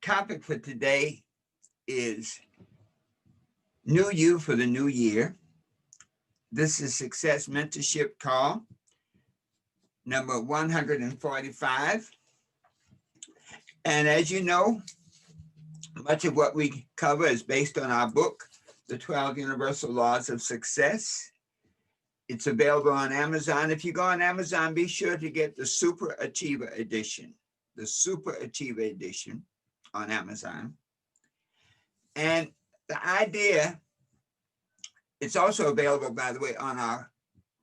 topic for today is New You for the New Year. This is Success Mentorship Call number 145. And as you know, much of what we cover is based on our book, The 12 Universal Laws of Success. It's available on Amazon. If you go on Amazon, be sure to get the Super Achiever Edition, the Super Achiever Edition on Amazon. And the idea, it's also available, by the way, on our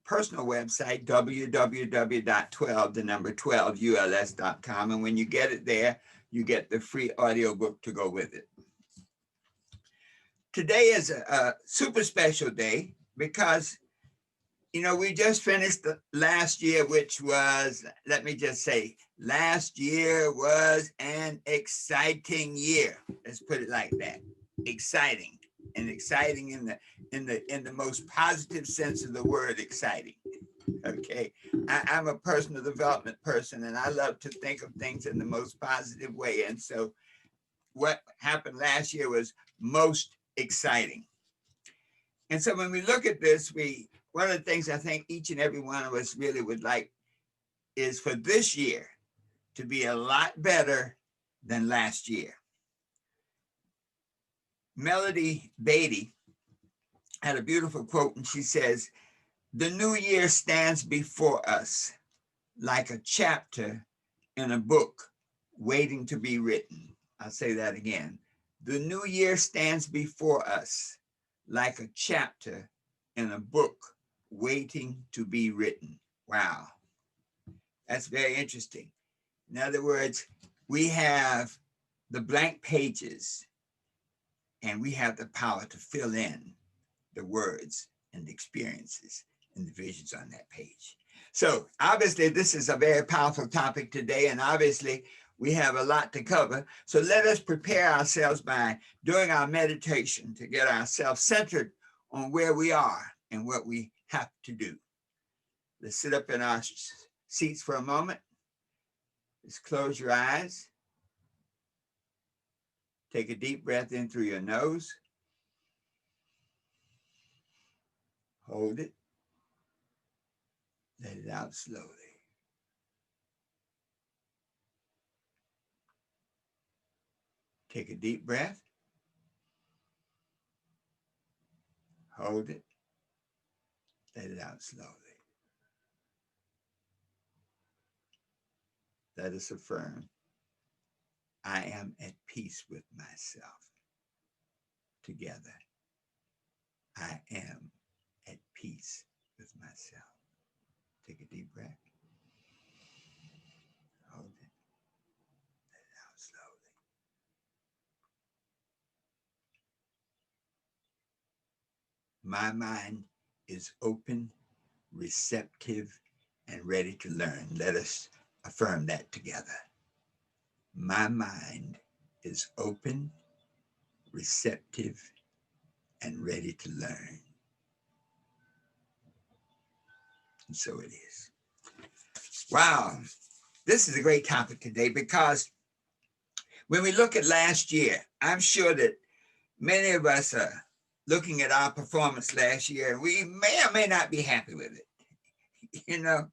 personal website, www.12uls.com. And when you get it there, you get the free audiobook to go with it. Today is a super special day because, you know, we just finished the last year, which was, let me just say, last year was an exciting year. Let's put it like that. Exciting, and exciting in the most positive sense of the word exciting. Okay, I'm a personal development person, and I love to think of things in the most positive way. And so what happened last year was most exciting. And so when we look at this, one of the things I think each and every one of us really would like is for this year to be a lot better than last year. Melody Beatty had a beautiful quote, and she says, "The new year stands before us like a chapter in a book waiting to be written." I'll say that again. The new year stands before us like a chapter in a book waiting to be written. Wow. That's very interesting. In other words, we have the blank pages and we have the power to fill in the words and the experiences and the visions on that page. So obviously this is a very powerful topic today, and obviously we have a lot to cover. So let us prepare ourselves by doing our meditation to get ourselves centered on where we are and what we have to do. Let's sit up in our seats for a moment. Just close your eyes. Take a deep breath in through your nose. Hold it. Let it out slowly. Take a deep breath. Hold it. Let it out slowly. Let us affirm, I am at peace with myself. Together, I am at peace with myself. Take a deep breath. Hold it. Let it out slowly. My mind is open, receptive, and ready to learn. Let us affirm that together. My mind is open, receptive, and ready to learn. And so it is. Wow, this is a great topic today because when we look at last year, I'm sure that many of us are looking at our performance last year, and we may or may not be happy with it. You know,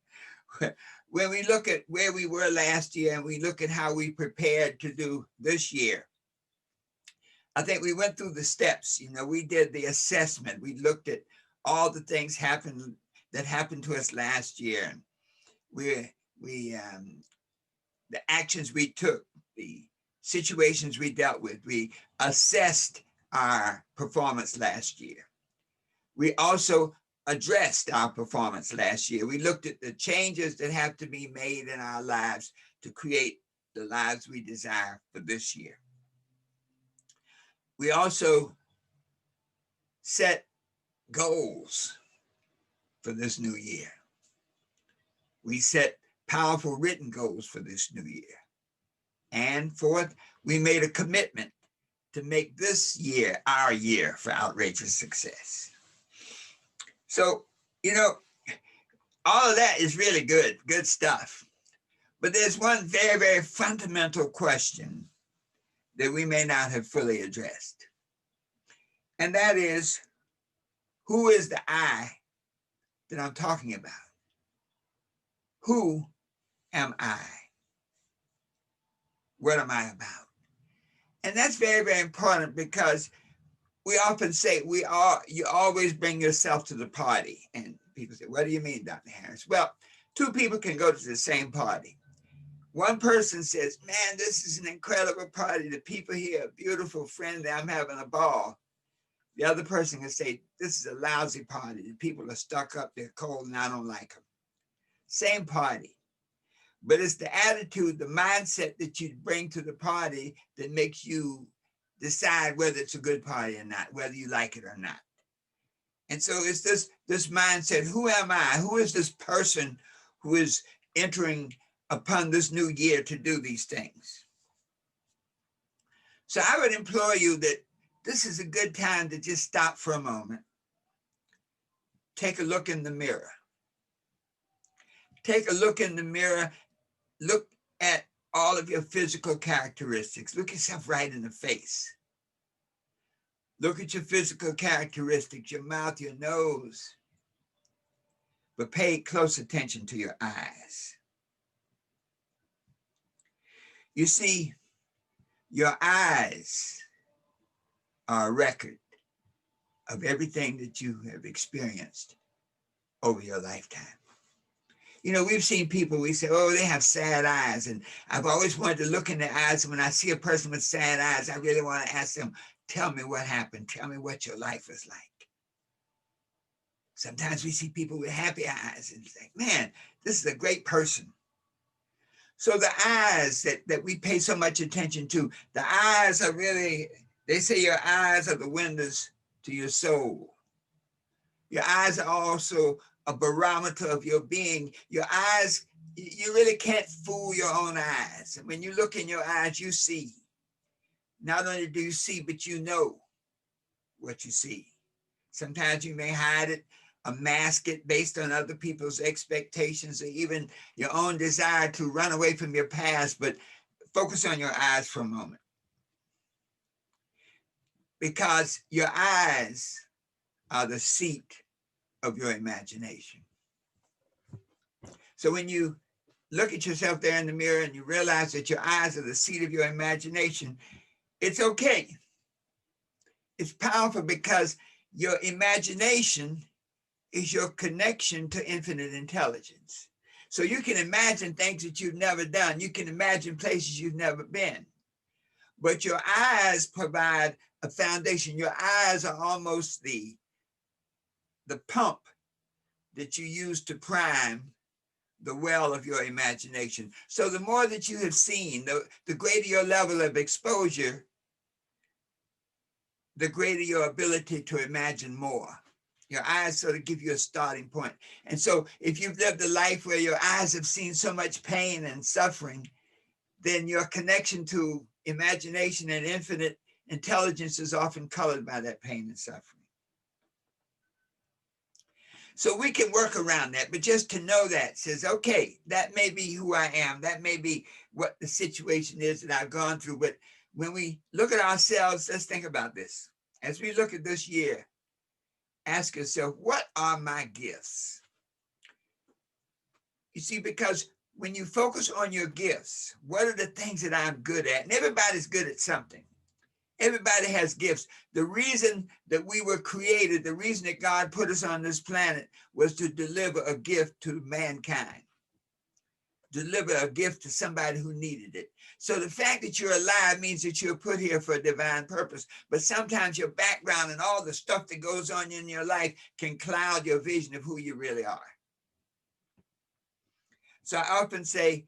when we look at where we were last year and we look at how we prepared to do this year, I think we went through the steps. You know, we did the assessment. We looked at all the things that happened to us last year. The actions we took, the situations we dealt with. We assessed our performance last year. We also addressed our performance last year. We looked at the changes that have to be made in our lives to create the lives we desire for this year. We also set goals for this new year. We set powerful written goals for this new year. And fourth, we made a commitment to make this year our year for outrageous success. So, you know, all of that is really good stuff. But there's one very, very fundamental question that we may not have fully addressed. And that is, who is the I that I'm talking about? Who am I? What am I about? And that's very, very important, because we often say you always bring yourself to the party. And people say, what do you mean, Dr. Harris? Well, two people can go to the same party. One person says, man, this is an incredible party. The people here are beautiful, friendly. I'm having a ball. The other person can say, this is a lousy party. The people are stuck up, they're cold, and I don't like them. Same party. But it's the attitude, the mindset that you bring to the party that makes you decide whether it's a good party or not, whether you like it or not. And so it's this mindset, who am I? Who is this person who is entering upon this new year to do these things? So I would implore you that this is a good time to just stop for a moment. Take a look in the mirror. Take a look in the mirror. Look at all of your physical characteristics. Look yourself right in the face. Look at your physical characteristics, your mouth, your nose. But pay close attention to your eyes. You see, your eyes are a record of everything that you have experienced over your lifetime. You know, we've seen people, we say, oh, they have sad eyes. And I've always wanted to look in their eyes. And when I see a person with sad eyes, I really want to ask them, tell me what happened. Tell me what your life was like. Sometimes we see people with happy eyes and it's like, man, this is a great person. So the eyes that we pay so much attention to, the eyes are really, they say your eyes are the windows to your soul. Your eyes are also a barometer of your being. Your eyes, you really can't fool your own eyes. When you look in your eyes, you see. Not only do you see, but you know what you see. Sometimes you may hide it, or mask it based on other people's expectations, or even your own desire to run away from your past, but focus on your eyes for a moment. Because your eyes are the seat of your imagination. So when you look at yourself there in the mirror and you realize that your eyes are the seat of your imagination, it's okay. It's powerful because your imagination is your connection to infinite intelligence. So you can imagine things that you've never done. You can imagine places you've never been. But your eyes provide a foundation. Your eyes are almost the pump that you use to prime the well of your imagination. So the more that you have seen, the greater your level of exposure, the greater your ability to imagine more. Your eyes sort of give you a starting point. And so if you've lived a life where your eyes have seen so much pain and suffering, then your connection to imagination and infinite intelligence is often colored by that pain and suffering. So we can work around that, but just to know that says, okay, that may be who I am. That may be what the situation is that I've gone through. But when we look at ourselves, let's think about this. As we look at this year, ask yourself, what are my gifts? You see, because when you focus on your gifts, what are the things that I'm good at? And everybody's good at something. Everybody has gifts. The reason that we were created, the reason that God put us on this planet was to deliver a gift to mankind. Deliver a gift to somebody who needed it. So the fact that you're alive means that you're put here for a divine purpose. But sometimes your background and all the stuff that goes on in your life can cloud your vision of who you really are. So I often say,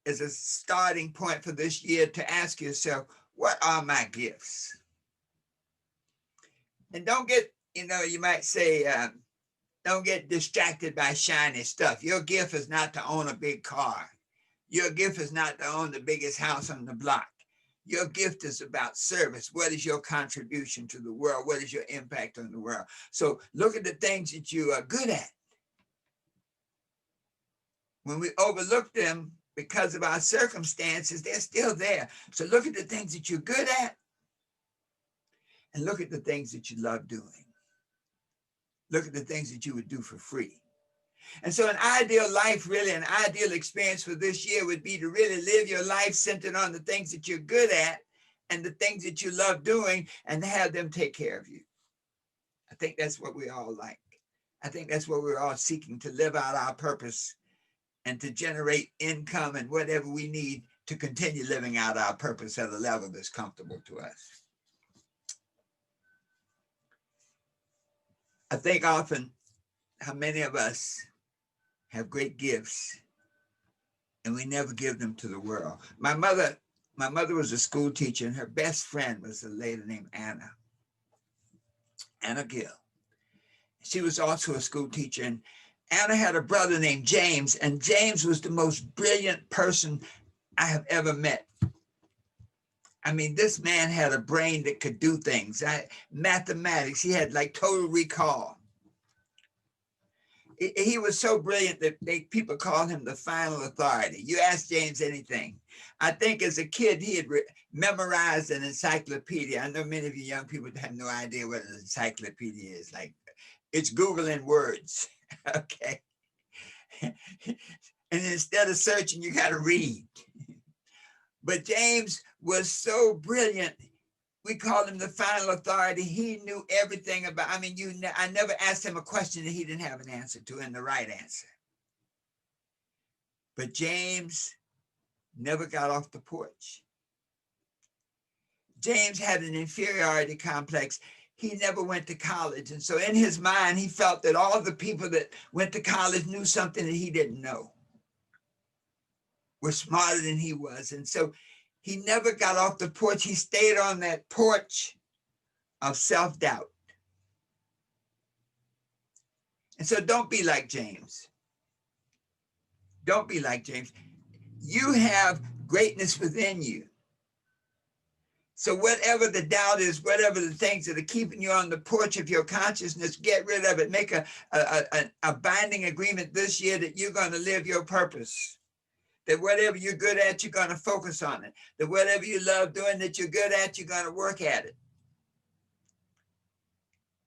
as a starting point for this year, to ask yourself, what are my gifts? And don't get, you might say, don't get distracted by shiny stuff. Your gift is not to own a big car. Your gift is not to own the biggest house on the block. Your gift is about service. What is your contribution to the world? What is your impact on the world? So look at the things that you are good at. When we overlook them because of our circumstances, they're still there. So look at the things that you're good at and look at the things that you love doing. Look at the things that you would do for free. And so an ideal life, really an ideal experience for this year would be to really live your life centered on the things that you're good at and the things that you love doing and have them take care of you. I think that's what we all like. I think that's what we're all seeking, to live out our purpose and to generate income and whatever we need to continue living out our purpose at a level that's comfortable to us. I think often how many of us have great gifts and we never give them to the world. My mother was a school teacher, and her best friend was a lady named Anna Gill. She was also a school teacher, and Anna had a brother named James, and James was the most brilliant person I have ever met. I mean, this man had a brain that could do things. Mathematics, he had like total recall. He was so brilliant that people called him the final authority. You ask James anything. I think as a kid, he had memorized an encyclopedia. I know many of you young people have no idea what an encyclopedia is. Like, it's Googling words, okay? And instead of searching, you got to read. But James was so brilliant. We called him the final authority. He knew everything about, I never asked him a question that he didn't have an answer to, and the right answer. But James never got off the porch. James had an inferiority complex. He never went to college. And so in his mind, he felt that all the people that went to college knew something that he didn't know, were smarter than he was. And so he never got off the porch. He stayed on that porch of self-doubt. And so don't be like James. Don't be like James. You have greatness within you. So whatever the doubt is, whatever the things that are keeping you on the porch of your consciousness, get rid of it. Make a binding agreement this year that you're going to live your purpose. That whatever you're good at, you're going to focus on it. That whatever you love doing that you're good at, you're going to work at it.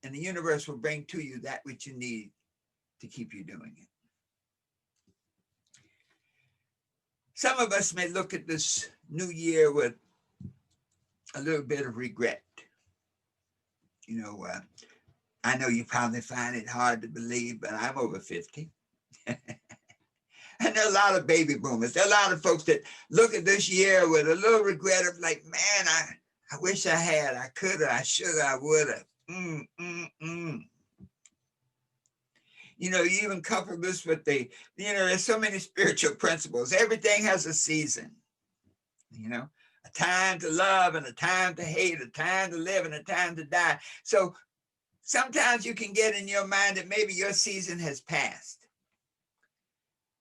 And the universe will bring to you that which you need to keep you doing it. Some of us may look at this new year with a little bit of regret. I know you probably find it hard to believe, but I'm over 50. And there are a lot of baby boomers. There are a lot of folks that look at this year with a little regret of like, man, I wish I had, I could have, I should have, I would have. You even couple this with there's so many spiritual principles. Everything has a season, a time to love and a time to hate, a time to live and a time to die. So sometimes you can get in your mind that maybe your season has passed.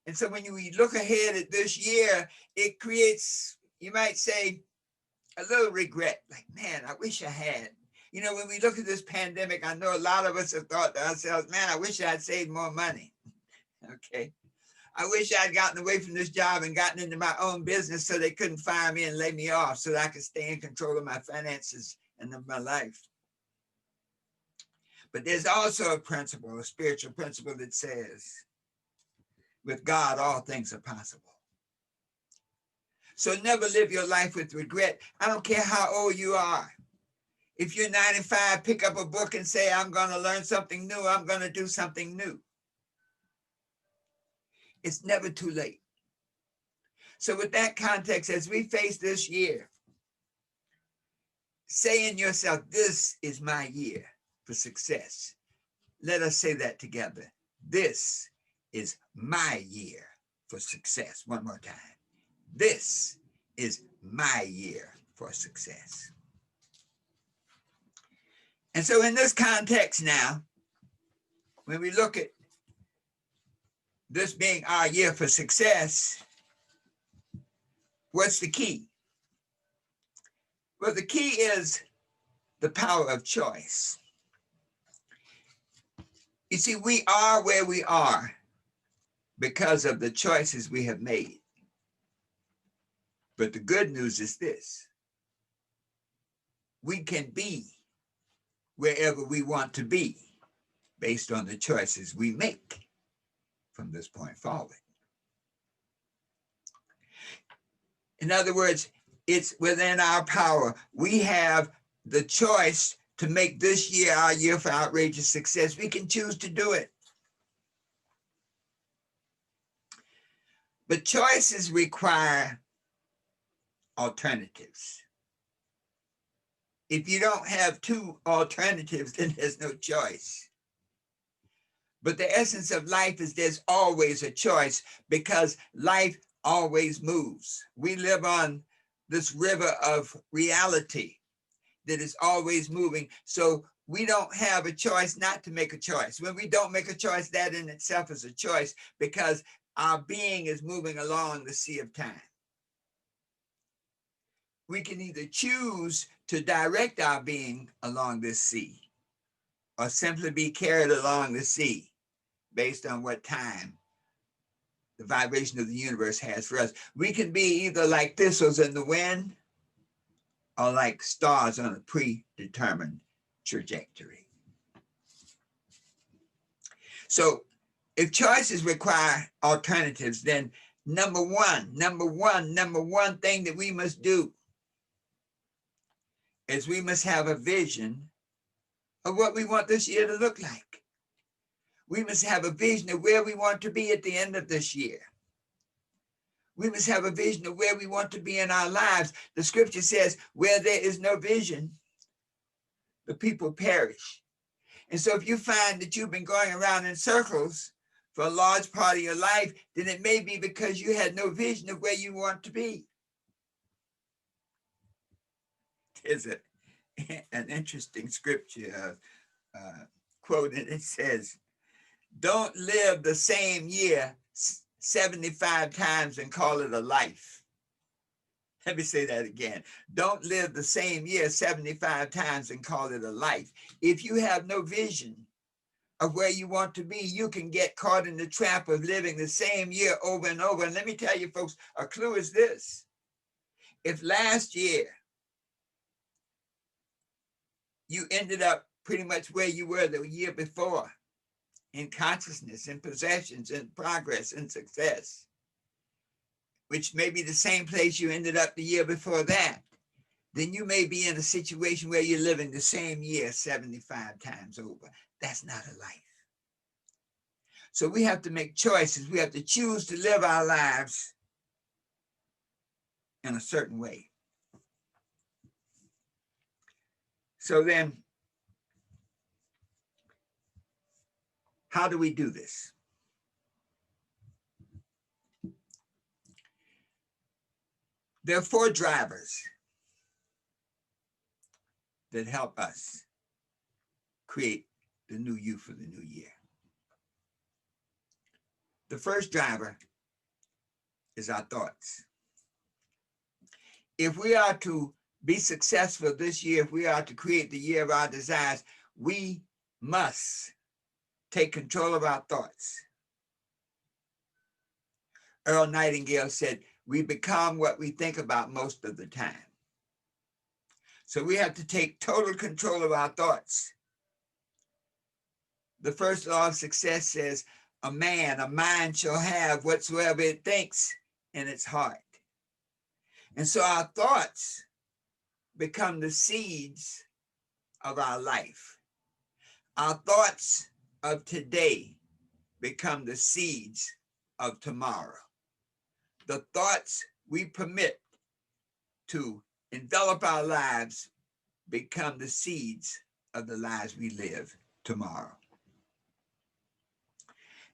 And so when you look ahead at this year, it creates, you might say, a little regret. Like, man, I wish I had. When we look at this pandemic, I know a lot of us have thought to ourselves, man, I wish I'd saved more money. Okay. I wish I'd gotten away from this job and gotten into my own business so they couldn't fire me and lay me off so that I could stay in control of my finances and of my life. But there's also a spiritual principle that says, with God, all things are possible. So never live your life with regret. I don't care how old you are. If you're 95, pick up a book and say, I'm going to learn something new. I'm going to do something new. It's never too late. So with that context, as we face this year, say in yourself, this is my year for success. Let us say that together. This is my year for success. One more time. This is my year for success. And so in this context now, when we look at this being our year for success, what's the key? Well, the key is the power of choice. You see, we are where we are because of the choices we have made. But the good news is this: we can be wherever we want to be based on the choices we make from this point forward. In other words, it's within our power. We have the choice to make this year our year for outrageous success. We can choose to do it. But choices require alternatives. If you don't have two alternatives, then there's no choice. But the essence of life is there's always a choice, because life always moves. We live on this river of reality that is always moving. So we don't have a choice not to make a choice. When we don't make a choice, that in itself is a choice, because our being is moving along the sea of time. We can either choose to direct our being along this sea, or simply be carried along the sea based on what time the vibration of the universe has for us. We can be either like thistles in the wind or like stars on a predetermined trajectory. So if choices require alternatives, then number one thing that we must do is we must have a vision of what we want this year to look like. We must have a vision of where we want to be at the end of this year. We must have a vision of where we want to be in our lives. The scripture says, where there is no vision, the people perish. And so if you find that you've been going around in circles for a large part of your life, then it may be because you had no vision of where you want to be. There's an interesting scripture quote, and it says, don't live the same year 75 times and call it a life. Let me say that again. Don't live the same year 75 times and call it a life. If you have no vision of where you want to be, you can get caught in the trap of living the same year over and over. And let me tell you, folks, a clue is this. If last year you ended up pretty much where you were the year before, in consciousness, in possessions, in progress, in success, which may be the same place you ended up the year before that, then you may be in a situation where you're living the same year 75 times over. That's not a life. So we have to make choices. We have to choose to live our lives in a certain way. So then, how do we do this? There are 4 drivers that help us create the new you for the new year. The first driver is our thoughts. If we are to be successful this year, if we are to create the year of our desires, we must take control of our thoughts. Earl Nightingale said, we become what we think about most of the time. So we have to take total control of our thoughts. The first law of success says, a mind shall have whatsoever it thinks in its heart. And so our thoughts become the seeds of our life. Our thoughts of today become the seeds of tomorrow. The thoughts we permit to envelop our lives become the seeds of the lives we live tomorrow.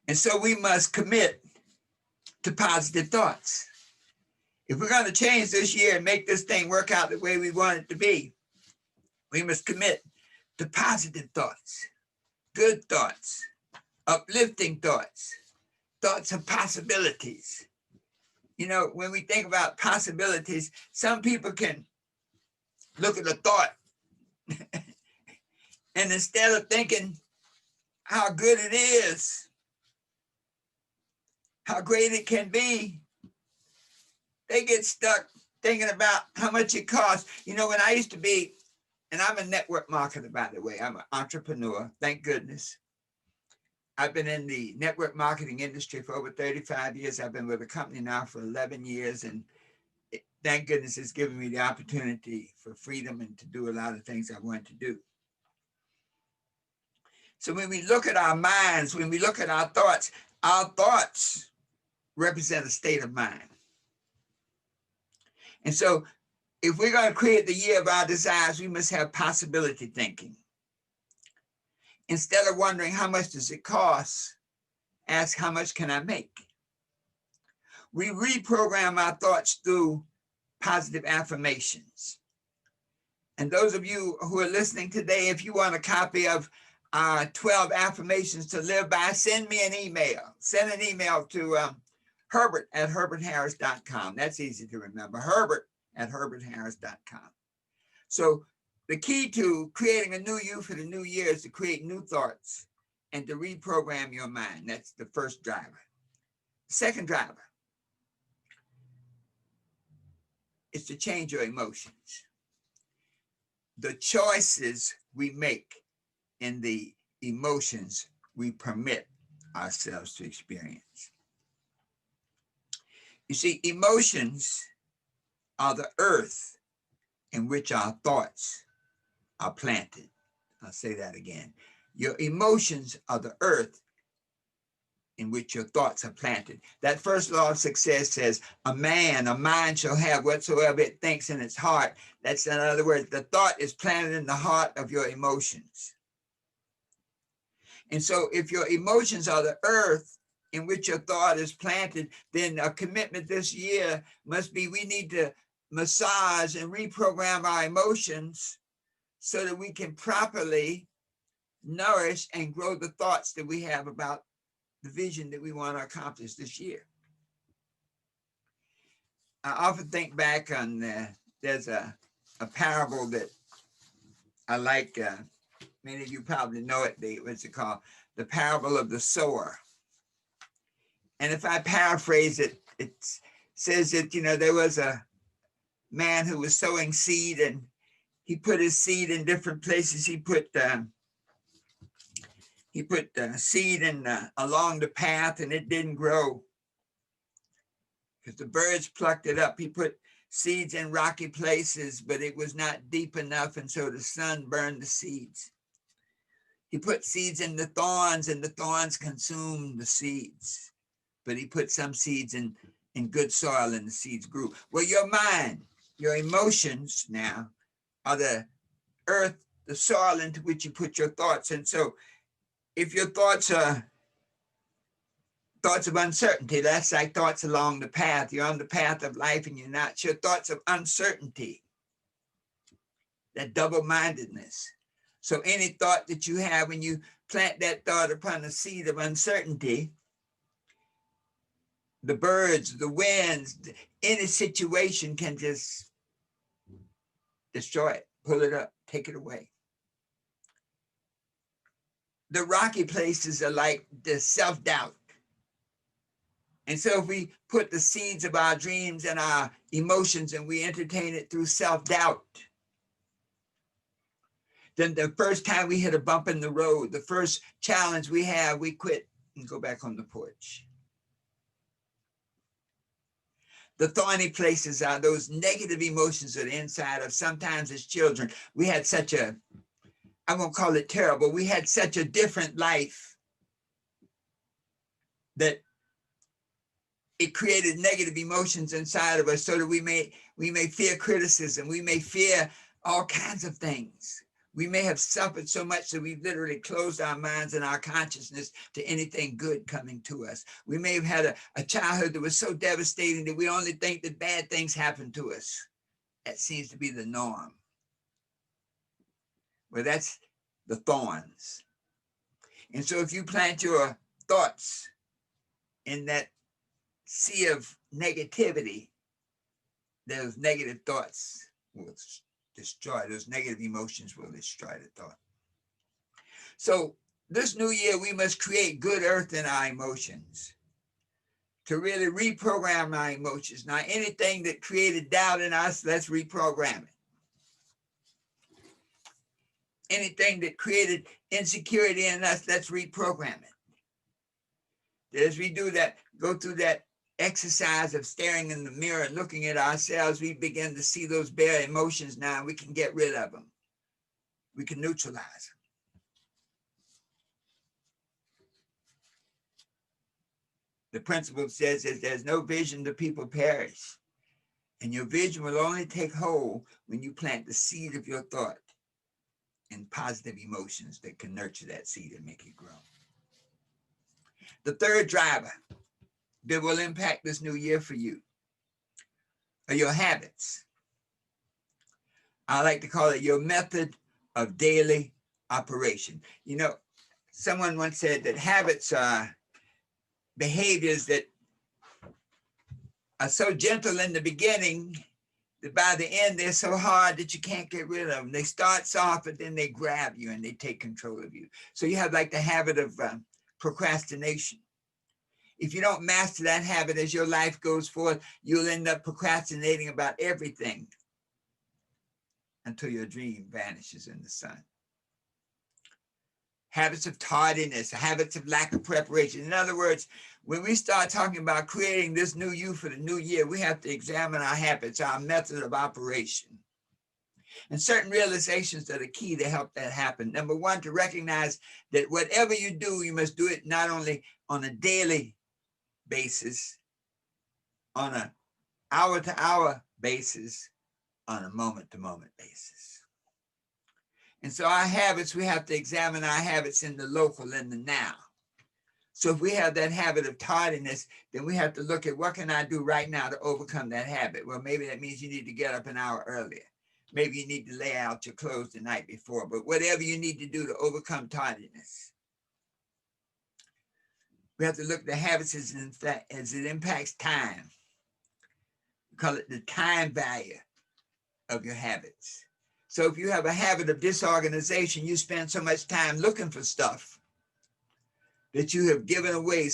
And so we must commit to positive thoughts. If we're going to change this year and make this thing work out the way we want it to be, we must commit to positive thoughts, good thoughts, uplifting thoughts, thoughts of possibilities. You know, when we think about possibilities, some people can look at a thought and instead of thinking how good it is, how great it can be, they get stuck thinking about how much it costs. You know, when I used to be, and I'm a network marketer, by the way, I'm an entrepreneur, thank goodness. I've been in the network marketing industry for over 35 years. I've been with a company now for 11 years, and thank goodness it's given me the opportunity for freedom and to do a lot of things I want to do. So when we look at our minds, when we look at our thoughts represent a state of mind. And so if we're going to create the year of our desires, we must have possibility thinking. Instead of wondering how much does it cost, ask how much can I make? We reprogram our thoughts through positive affirmations. And those of you who are listening today, if you want a copy of 12 affirmations to live by, send me an email. Send an email to Herbert@herbertharris.com. That's easy to remember, Herbert@herbertharris.com. So the key to creating a new you for the new year is to create new thoughts and to reprogram your mind. That's the first driver. Second driver is to change your emotions. The choices we make and the emotions we permit ourselves to experience. You see, emotions are the earth in which our thoughts are planted. I'll say that again. Your emotions are the earth in which your thoughts are planted. That first law of success says, a mind shall have whatsoever it thinks in its heart. That's, in other words, the thought is planted in the heart of your emotions. And so if your emotions are the earth in which your thought is planted, then a commitment this year must be, we need to massage and reprogram our emotions so that we can properly nourish and grow the thoughts that we have about the vision that we want to accomplish this year. I often think back on, there's a parable that I like, many of you probably know it, what's it called? The parable of the sower. And if I paraphrase it, it says that, you know, there was a man who was sowing seed, and he put his seed in different places. He put seed in along the path, and it didn't grow because the birds plucked it up. He put seeds in rocky places, but it was not deep enough, and so the sun burned the seeds. He put seeds in the thorns, and the thorns consumed the seeds. But he put some seeds in good soil, and the seeds grew. Well, your mind, your emotions now are the earth, the soil into which you put your thoughts. And so if your thoughts are thoughts of uncertainty, that's like thoughts along the path. You're on the path of life and you're not sure. Thoughts of uncertainty, that double-mindedness. So any thought that you have, when you plant that thought upon a seed of uncertainty, the birds, the winds, any situation can just destroy it, pull it up, take it away. The rocky places are like the self-doubt. And so if we put the seeds of our dreams and our emotions and we entertain it through self-doubt, then the first time we hit a bump in the road, the first challenge we have, we quit and go back on the porch. The thorny places are those negative emotions that are inside of, sometimes as children, we had such a, I won't call it terrible, we had such a different life that it created negative emotions inside of us, so that we may fear criticism, we may fear all kinds of things. We may have suffered so much that we've literally closed our minds and our consciousness to anything good coming to us. We may have had a childhood that was so devastating that we only think that bad things happen to us. That seems to be the norm. Well, that's the thorns. And so if you plant your thoughts in that sea of negativity, those negative thoughts will destroy, those negative emotions will destroy the thought. So this new year, we must create good earth in our emotions. to really reprogram our emotions. Now, anything that created doubt in us, let's reprogram it. Anything that created insecurity in us, let's reprogram it. As we do that, go through that exercise of staring in the mirror and looking at ourselves, we begin to see those bad emotions now, and we can get rid of them. We can neutralize them. The principle says that there's no vision, the people perish. And your vision will only take hold when you plant the seed of your thought and positive emotions that can nurture that seed and make it grow. The third driver that will impact this new year for you are your habits. I like to call it your method of daily operation. You know, someone once said that habits are behaviors that are so gentle in the beginning that by the end they're so hard that you can't get rid of them. They start soft, but then they grab you and they take control of you. So you have like the habit of procrastination. If you don't master that habit as your life goes forward, you'll end up procrastinating about everything until your dream vanishes in the sun. Habits of tardiness, habits of lack of preparation. In other words, when we start talking about creating this new you for the new year, we have to examine our habits, our method of operation, and certain realizations that are key to help that happen. Number one, to recognize that whatever you do, you must do it not only on a daily basis, on an hour-to-hour basis, on a moment-to-moment basis. And so our habits, we have to examine our habits in the local, in the now. So if we have that habit of tardiness, then we have to look at what can I do right now to overcome that habit? Well, maybe that means you need to get up an hour earlier. Maybe you need to lay out your clothes the night before, but whatever you need to do to overcome tardiness. We have to look at the habits as it impacts time. We call it the time value of your habits. So if you have a habit of disorganization, you spend so much time looking for stuff that you have given away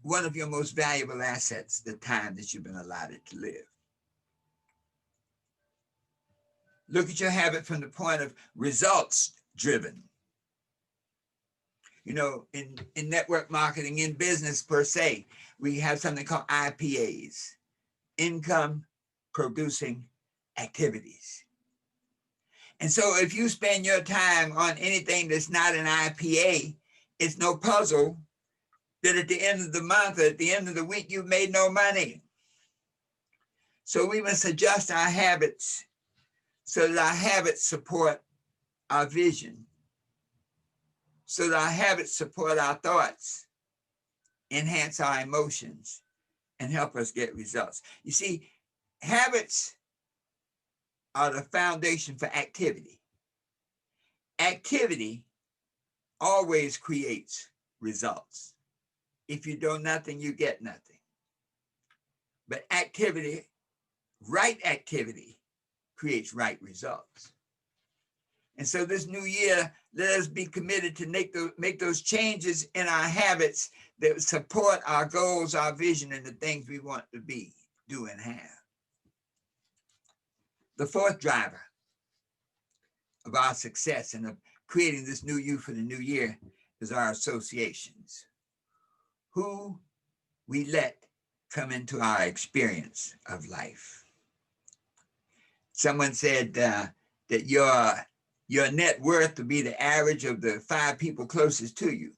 one of your most valuable assets, the time that you've been allotted to live. Look at your habit from the point of results driven. You know, in network marketing, in business per se, we have something called IPAs, income producing activities. And so if you spend your time on anything that's not an IPA, it's no puzzle that at the end of the month or at the end of the week, you've made no money. So we must adjust our habits so that our habits support our vision, so that our habits support our thoughts, enhance our emotions, and help us get results. You see, habits are the foundation for activity. Activity always creates results. If you do nothing, you get nothing. But activity, right activity, creates right results. And so this new year, let us be committed to make those changes in our habits that support our goals, our vision, and the things we want to be, do, and have. The fourth driver of our success and of creating this new you for the new year is our associations. Who we let come into our experience of life. Someone said that your net worth would be the average of the 5 people closest to you.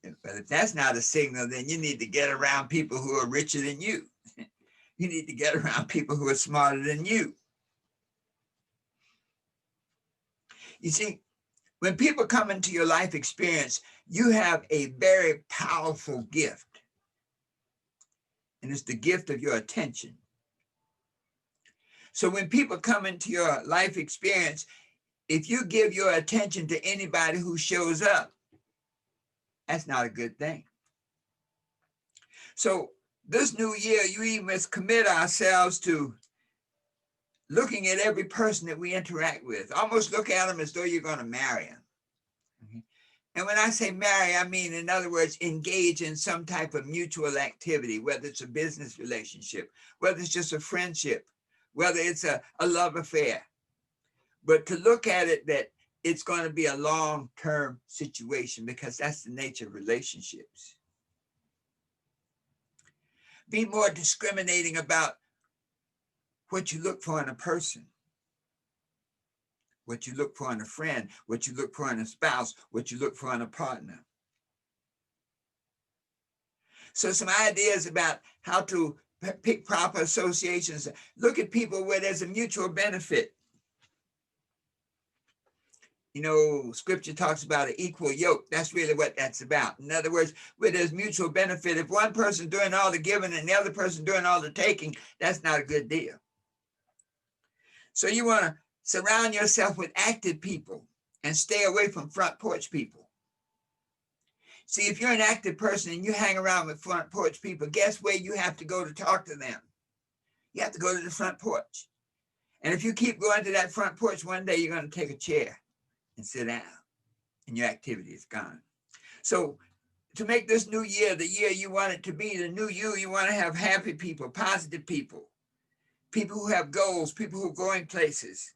But if that's not a signal, then you need to get around people who are richer than you. You need to get around people who are smarter than you. You see, when people come into your life experience, you have a very powerful gift. And it's the gift of your attention. So when people come into your life experience, if you give your attention to anybody who shows up, that's not a good thing. So this new year, we must commit ourselves to looking at every person that we interact with. Almost look at them as though you're going to marry them. And when I say marry, I mean, in other words, engage in some type of mutual activity, whether it's a business relationship, whether it's just a friendship, whether it's a love affair. But to look at it that it's going to be a long-term situation, because that's the nature of relationships. Be more discriminating about what you look for in a person, what you look for in a friend, what you look for in a spouse, what you look for in a partner. So some ideas about how to pick proper associations. Look at people where there's a mutual benefit. You know, scripture talks about an equal yoke. That's really what that's about. In other words, where there's mutual benefit, if one person doing all the giving and the other person doing all the taking, that's not a good deal. So you want to surround yourself with active people and stay away from front porch people. See, if you're an active person and you hang around with front porch people, guess where you have to go to talk to them? You have to go to the front porch. And if you keep going to that front porch, one day you're going to take a chair and sit down and your activity is gone. So to make this new year the year you want it to be, the new you want to have happy people, positive people, people who have goals, people who are going places,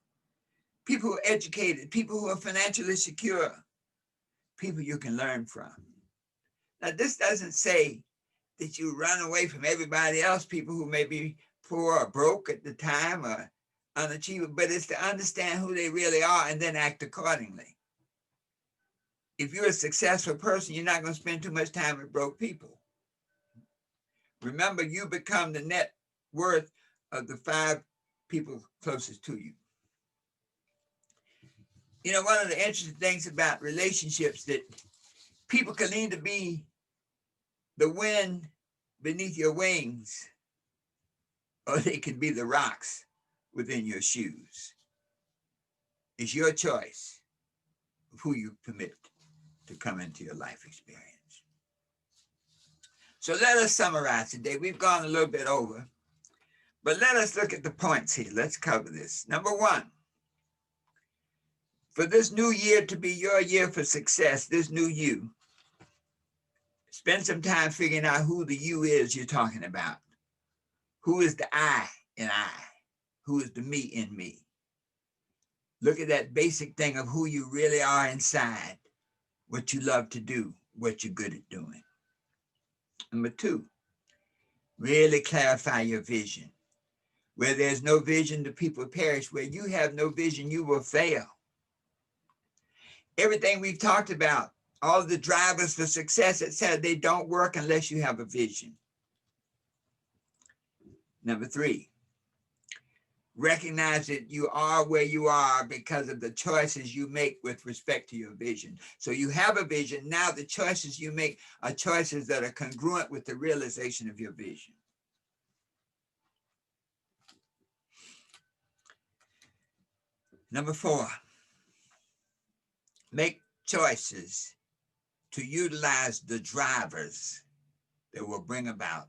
people who are educated, people who are financially secure, people you can learn from. Now, this doesn't say that you run away from everybody else, people who may be poor or broke at the time or unachievable, but it's to understand who they really are and then act accordingly. If you're a successful person, you're not going to spend too much time with broke people. Remember, you become the net worth of the 5 people closest to you. You know, one of the interesting things about relationships that people can either be the wind beneath your wings, or they can be the rocks within your shoes. It's your choice of who you permit to come into your life experience. So let us summarize today. We've gone a little bit over, but let us look at the points here. Let's cover this. Number 1, for this new year to be your year for success, this new you, spend some time figuring out who the you is you're talking about. Who is the I in I? Who is the me in me? Look at that basic thing of who you really are inside, what you love to do, what you're good at doing. Number 2, really clarify your vision. Where there's no vision, the people perish. Where you have no vision, you will fail. Everything we've talked about, all the drivers for success, etc., they don't work unless you have a vision. Number 3, recognize that you are where you are because of the choices you make with respect to your vision. So you have a vision. Now the choices you make are choices that are congruent with the realization of your vision. Number 4, make choices to utilize the drivers that will bring about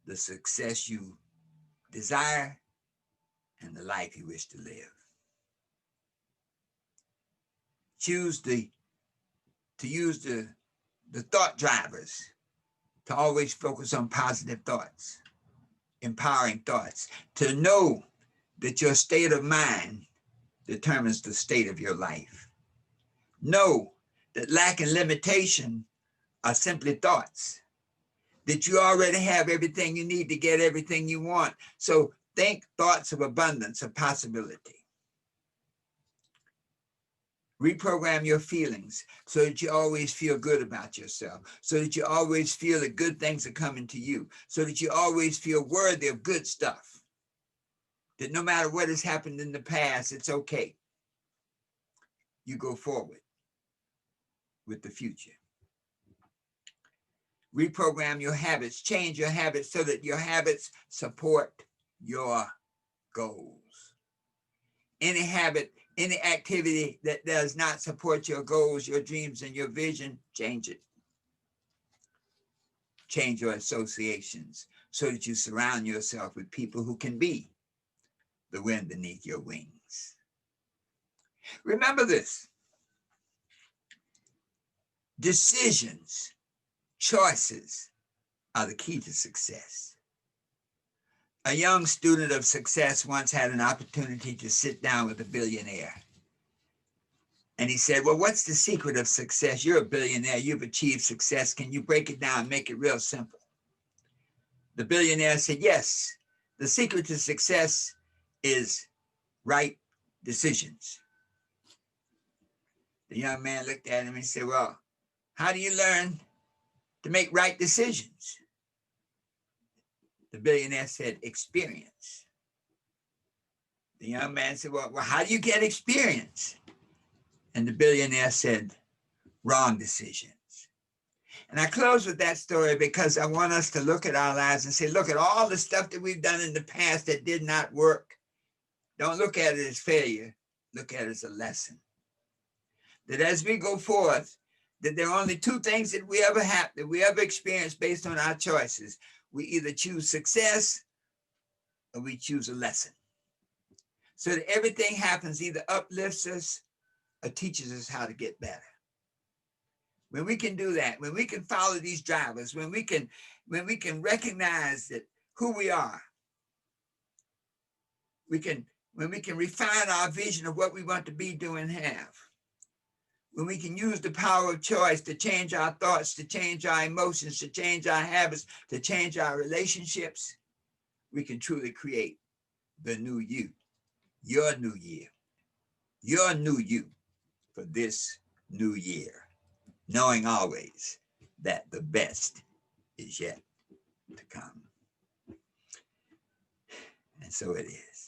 the success you desire and the life you wish to live. Choose to use the thought drivers to always focus on positive thoughts, empowering thoughts, to know that your state of mind determines the state of your life. Know that lack and limitation are simply thoughts, that you already have everything you need to get everything you want. So think thoughts of abundance, of possibility. Reprogram your feelings so that you always feel good about yourself, so that you always feel that good things are coming to you, so that you always feel worthy of good stuff, that no matter what has happened in the past, it's okay. You go forward with the future. Reprogram your habits, change your habits so that your habits support your goals. Any habit, any activity that does not support your goals, your dreams, and your vision, change it. Change your associations so that you surround yourself with people who can be the wind beneath your wings. Remember this. Decisions, choices are the key to success. A young student of success once had an opportunity to sit down with a billionaire. And he said, well, what's the secret of success? You're a billionaire. You've achieved success. Can you break it down, make it real simple? The billionaire said, yes, the secret to success is right decisions. The young man looked at him and said, well, how do you learn to make right decisions? The billionaire said, experience. The young man said, well, how do you get experience? And the billionaire said, wrong decisions. And I close with that story because I want us to look at our lives and say, look at all the stuff that we've done in the past that did not work. Don't look at it as failure. Look at it as a lesson. That as we go forth, that there are only two things that we ever have, that we ever experience based on our choices. We either choose success or we choose a lesson. So that everything happens, either uplifts us or teaches us how to get better. When we can do that, when we can follow these drivers, when we can recognize that who we are, when we can refine our vision of what we want to be, do, and have, when we can use the power of choice to change our thoughts, to change our emotions, to change our habits, to change our relationships, we can truly create the new you, your new year, your new you for this new year, knowing always that the best is yet to come. And so it is.